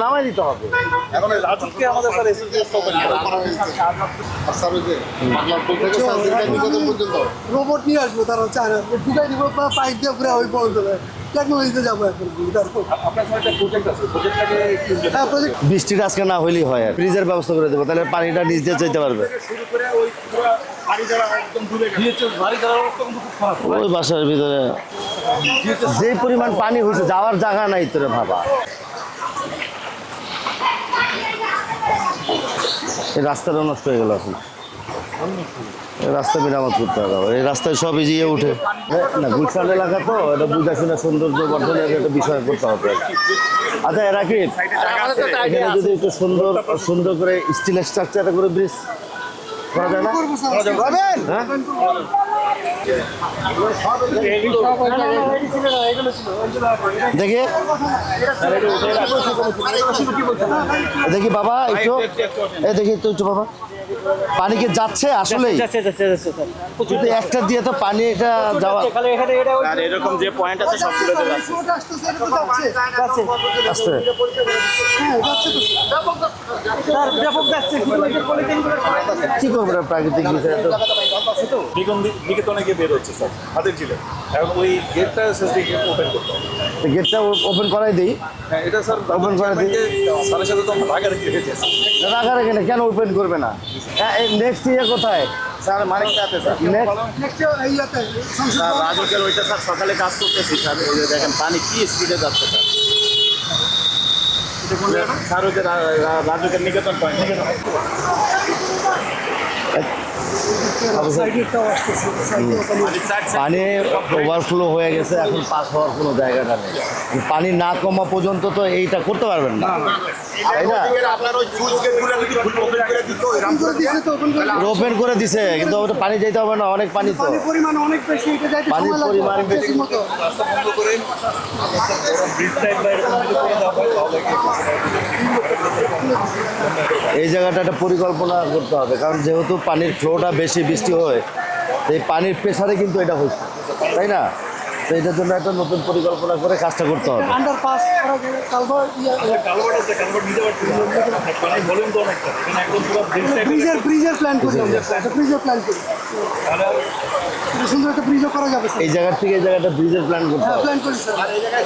নামাই দিতে হবে। এখন রাজুকে আমাদের স্যার এসএসডিএস ওপেন করা স্যার ওই যে বাংলাপুর থেকে শান্তিনিকেতন পর্যন্ত রোবট নিয়ে আসবো, তারা চায় না ঢুকাই দিব পাইপ দিয়ে পুরো ওই পর্যন্ত টেকনোলজিতে যাবো এখন। আপনার সাথে একটা প্রজেক্ট আছে, প্রজেক্টটাকে হ্যাঁ প্রজেক্ট বৃষ্টিটা আজকে না হইলেই হয়, আর ফ্রিজের ব্যবস্থা করে দেবো, তাহলে পানিটা নিচ দিয়ে যেতে পারবে। শুরু করে ওই পুরো বাড়ি যাওয়া একদম ডুবে গেছে, বাড়ি যাওয়ার অবস্থা কিন্তু খুব খারাপ। ওই বাসার ভিতরে যে পরিমাণ পানি হয়েছে, যাওয়ার জায়গা নাই তোরে ভাবা। এই রাস্তাটা নষ্ট হয়ে গেল এখন, এই রাস্তা মেরামত করতে হবে। এই রাস্তায় সব ইজিয়ে উঠে না, গুলশান এলাকা তো, এটা বুঝা শুনে সৌন্দর্য বর্ধনের একটা বিষয় করতে হবে। আচ্ছা এরা কি এখানে যদি একটু সুন্দর সুন্দর করে স্টিলের স্ট্রাকচার করে ব্রিজ করা যায় না? হ্যাঁ দেখি দেখি বাবা একটু, এই দেখি একটু বাবা, পানি কি যাচ্ছে আসলেই? কিন্তু একটা দিয়ে তো পানি এটা যাওয়া, আর এরকম যে পয়েন্ট আছে সবগুলোতে যাচ্ছে। আসছে কি করবো না, প্রাকৃতিক বিষয় তো। নিকেতনে গিয়ে বের হচ্ছে স্যার হাতের ঝিলে, এখন ওই গেটটা এসএসডি ওপেন করতে হবে। গেটটা ওপেন করাই দিই। হ্যাঁ এটা স্যার ওপেন করে দিই। স্যারের সাথে তো রাগা রেখে রেখেছে রাখা রেখে কেন ওপেন করবে না? নেক্সট ইয়ে কোথায় স্যার মানিকটা আছে স্যার। স্যার রাজুকের ওইটা স্যার সকালে কাজ করতেছি স্যার, ওই যে দেখেন পানি কি স্পিডে যাচ্ছে স্যার। স্যার ওই যে রাজুকের নিকেতন পয়েন্ট, নিকেতন পানি ওভারফ্লো হয়ে গেছে, এখন পাস হওয়ার কোনো জায়গাটা নেই। পানি না কমা পর্যন্ত তো এইটা করতে পারবেন না, তাই না? ওপেন করে দিছে, কিন্তু ওটা পানি যেতে হবে না, অনেক পানি তো, পরিমাণ অনেক বেশি, এটা যাইতে পানির সময় পরিমাণ লাগবে বেশি। মতো। এই জায়গাটা একটা পরিকল্পনা করতে হবে, কারণ যেহেতু পানির ফ্লোটা বেশি বৃষ্টি হয়, এই পানির প্রেসারে কিন্তু এটা হচ্ছে, তাই না? তো এটার জন্য একটা নতুন পরিকল্পনা করে কাজটা করতে হবে। আন্ডারপাস করা গেলে ব্রিজের প্ল্যান করি, ব্রিজের প্ল্যান করি, সুন্দর একটা ব্রিজও করা যাবে। এই জায়গার থেকে এই জায়গাটা ব্রিজের প্ল্যান করতে হবে। প্ল্যান করি স্যার। আর এই জায়গায়